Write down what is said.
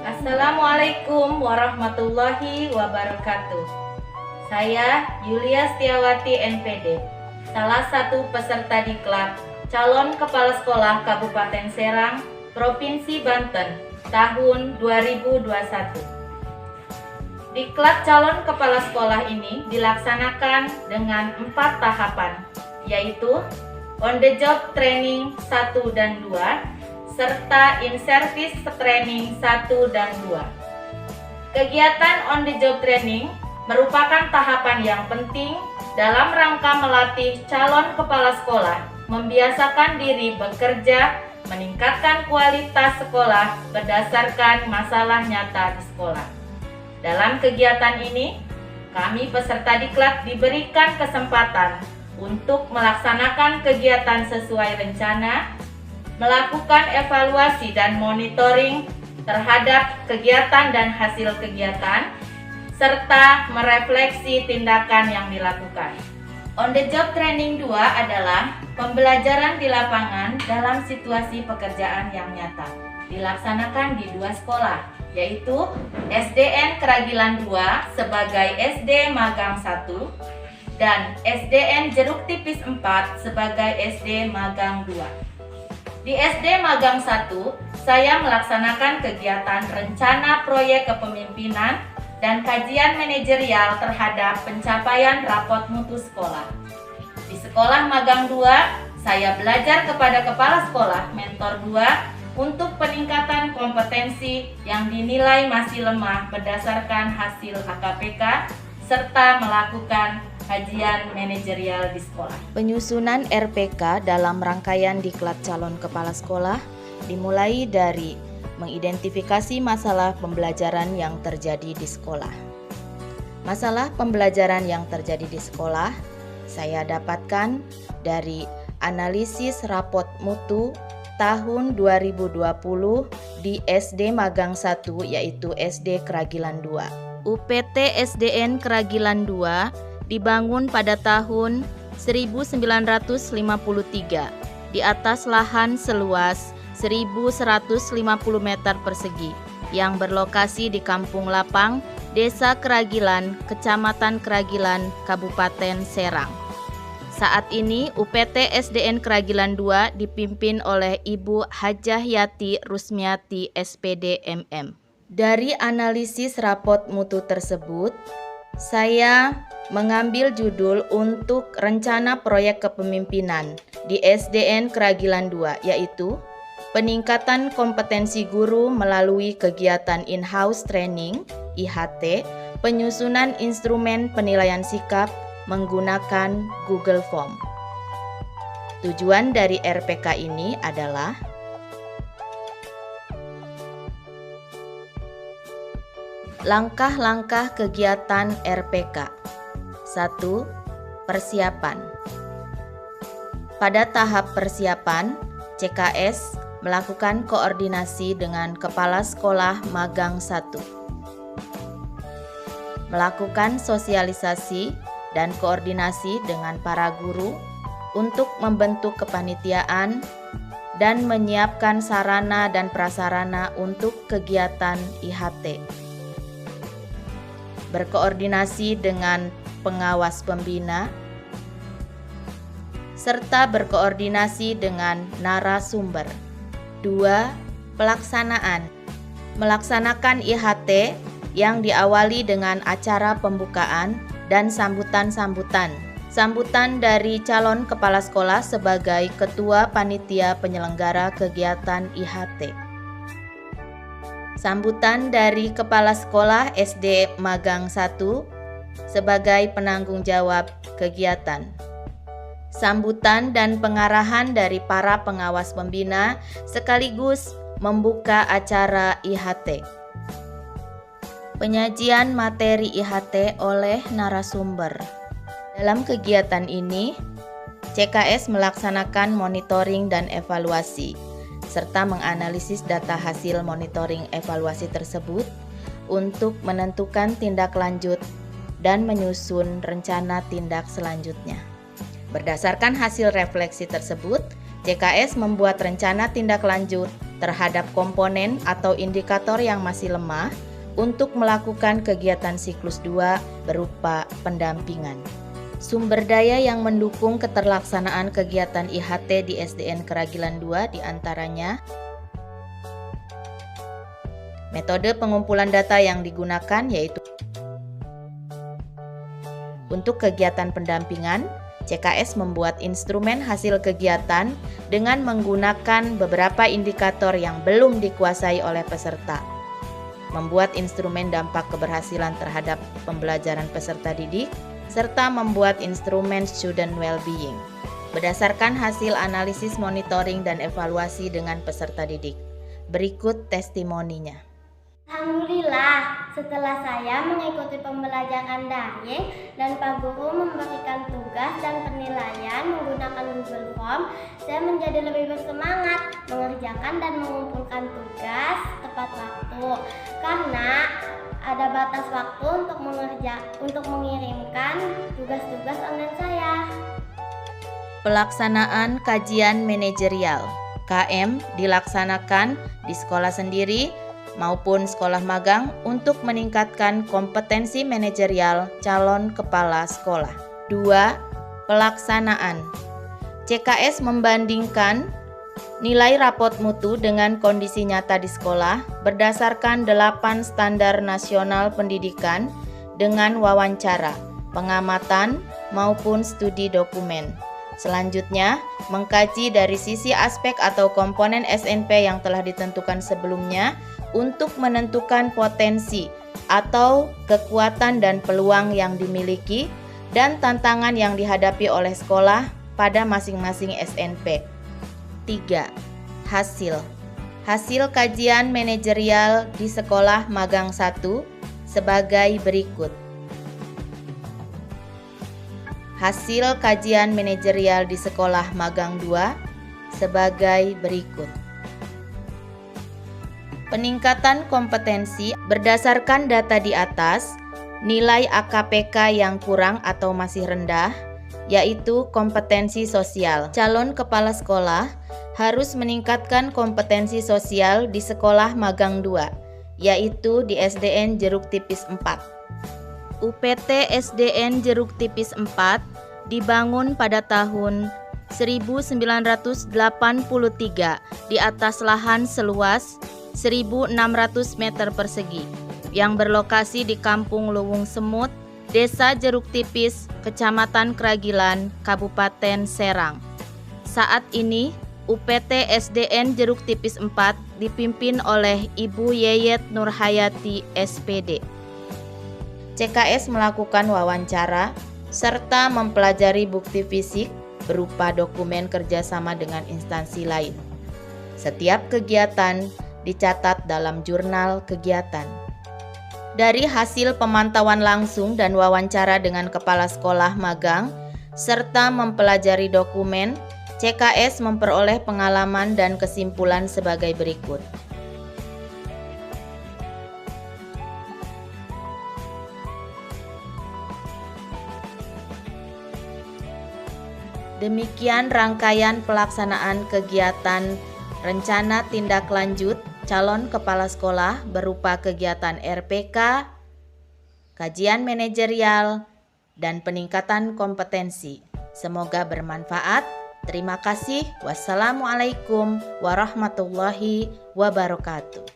Assalamualaikum warahmatullahi wabarakatuh. Saya Yulia Setiawati NPD, salah satu peserta diklat calon kepala sekolah Kabupaten Serang, Provinsi Banten, tahun 2021. Diklat calon kepala sekolah ini dilaksanakan dengan 4 tahapan, yaitu on the job training 1 dan 2, serta in-service training 1 dan 2. Kegiatan on the job training merupakan tahapan yang penting dalam rangka melatih calon kepala sekolah membiasakan diri bekerja, meningkatkan kualitas sekolah berdasarkan masalah nyata di sekolah. Dalam kegiatan ini, kami peserta diklat diberikan kesempatan untuk melaksanakan kegiatan sesuai rencana, melakukan evaluasi dan monitoring terhadap kegiatan dan hasil kegiatan, serta merefleksi tindakan yang dilakukan. On the job training 2 adalah pembelajaran di lapangan dalam situasi pekerjaan yang nyata. Dilaksanakan di 2 sekolah, yaitu SDN Keragilan 2 sebagai SD Magang 1 dan SDN Jeruk Tipis 4 sebagai SD Magang 2. Di SD Magang 1, saya melaksanakan kegiatan rencana proyek kepemimpinan dan kajian manajerial terhadap pencapaian rapot mutu sekolah. Di sekolah Magang 2, saya belajar kepada kepala sekolah mentor 2 untuk peningkatan kompetensi yang dinilai masih lemah berdasarkan hasil AKPK serta melakukan kajian manajerial di sekolah. Penyusunan RPK dalam rangkaian diklat calon kepala sekolah dimulai dari mengidentifikasi masalah pembelajaran yang terjadi di sekolah. Masalah pembelajaran yang terjadi di sekolah saya dapatkan dari analisis rapot mutu tahun 2020 di SD Magang 1 yaitu SD Keragilan 2. UPT SDN Keragilan 2 dibangun pada tahun 1953 di atas lahan seluas 1.150 meter persegi yang berlokasi di Kampung Lapang, Desa Keragilan, Kecamatan Keragilan, Kabupaten Serang. Saat ini UPT SDN Keragilan 2 dipimpin oleh Ibu Hajah Yati Rusmiati SPD MM. Dari analisis rapot mutu tersebut, saya mengambil judul untuk rencana proyek kepemimpinan di SDN Keragilan 2 yaitu peningkatan kompetensi guru melalui kegiatan in-house training IHT, penyusunan instrumen penilaian sikap menggunakan Google Form. Tujuan dari RPK ini adalah langkah-langkah kegiatan RPK. 1. Persiapan. Pada tahap persiapan, CKS melakukan koordinasi dengan Kepala Sekolah Magang 1. Melakukan sosialisasi dan koordinasi dengan para guru untuk membentuk kepanitiaan dan menyiapkan sarana dan prasarana untuk kegiatan IHT. Berkoordinasi dengan pengawas pembina, serta berkoordinasi dengan narasumber. 2. Pelaksanaan. Melaksanakan IHT yang diawali dengan acara pembukaan dan sambutan-sambutan. Sambutan dari calon kepala sekolah sebagai ketua panitia penyelenggara kegiatan IHT. Sambutan dari kepala sekolah SD Magang 1 sebagai penanggung jawab kegiatan. Sambutan dan pengarahan dari para pengawas pembina sekaligus membuka acara IHT. Penyajian materi IHT oleh narasumber. Dalam kegiatan ini, CKS melaksanakan monitoring dan evaluasi, serta menganalisis data hasil monitoring evaluasi tersebut untuk menentukan tindak lanjut dan menyusun rencana tindak selanjutnya. Berdasarkan hasil refleksi tersebut, CKS membuat rencana tindak lanjut terhadap komponen atau indikator yang masih lemah untuk melakukan kegiatan siklus 2 berupa pendampingan. Sumber daya yang mendukung keterlaksanaan kegiatan IHT di SDN Keragilan 2 diantaranya metode pengumpulan data yang digunakan yaitu untuk kegiatan pendampingan, CKS membuat instrumen hasil kegiatan dengan menggunakan beberapa indikator yang belum dikuasai oleh peserta. Membuat instrumen dampak keberhasilan terhadap pembelajaran peserta didik, serta membuat instrumen student well-being berdasarkan hasil analisis monitoring dan evaluasi dengan peserta didik. Berikut testimoninya. Alhamdulillah, setelah saya mengikuti pembelajaran daring dan Pak Guru memberikan tugas dan penilaian menggunakan Google Form, saya menjadi lebih bersemangat mengerjakan dan mengumpulkan tugas tepat waktu karena ada batas waktu untuk mengirimkan tugas-tugas online saya. Pelaksanaan kajian manajerial KM dilaksanakan di sekolah sendiri maupun sekolah magang untuk meningkatkan kompetensi manajerial calon kepala sekolah. 2. Pelaksanaan CKS membandingkan nilai rapot mutu dengan kondisi nyata di sekolah berdasarkan 8 standar nasional pendidikan dengan wawancara, pengamatan, maupun studi dokumen. Selanjutnya, mengkaji dari sisi aspek atau komponen SNP yang telah ditentukan sebelumnya untuk menentukan potensi atau kekuatan dan peluang yang dimiliki dan tantangan yang dihadapi oleh sekolah pada masing-masing SNP. 3. Hasil kajian manajerial di sekolah magang 1 sebagai berikut. Hasil kajian manajerial di sekolah magang 2 sebagai berikut. Peningkatan kompetensi berdasarkan data di atas, nilai AKPK yang kurang atau masih rendah, yaitu kompetensi sosial. Calon kepala sekolah harus meningkatkan kompetensi sosial di sekolah magang 2, yaitu di SDN Jeruk Tipis 4. UPT SDN Jeruk Tipis 4 dibangun pada tahun 1983 di atas lahan seluas 1.600 meter persegi yang berlokasi di Kampung Luwung Semut, Desa Jeruk Tipis, Kecamatan Keragilan, Kabupaten Serang. Saat ini, UPT SDN Jeruk Tipis 4 dipimpin oleh Ibu Yeyet Nurhayati, SPD. CKS melakukan wawancara serta mempelajari bukti fisik berupa dokumen kerjasama dengan instansi lain. Setiap kegiatan dicatat dalam jurnal kegiatan. Dari hasil pemantauan langsung dan wawancara dengan kepala sekolah magang, serta mempelajari dokumen, CKS memperoleh pengalaman dan kesimpulan sebagai berikut. Demikian rangkaian pelaksanaan kegiatan rencana tindak lanjut calon kepala sekolah berupa kegiatan RPK, kajian manajerial, dan peningkatan kompetensi. Semoga bermanfaat. Terima kasih. Wassalamualaikum warahmatullahi wabarakatuh.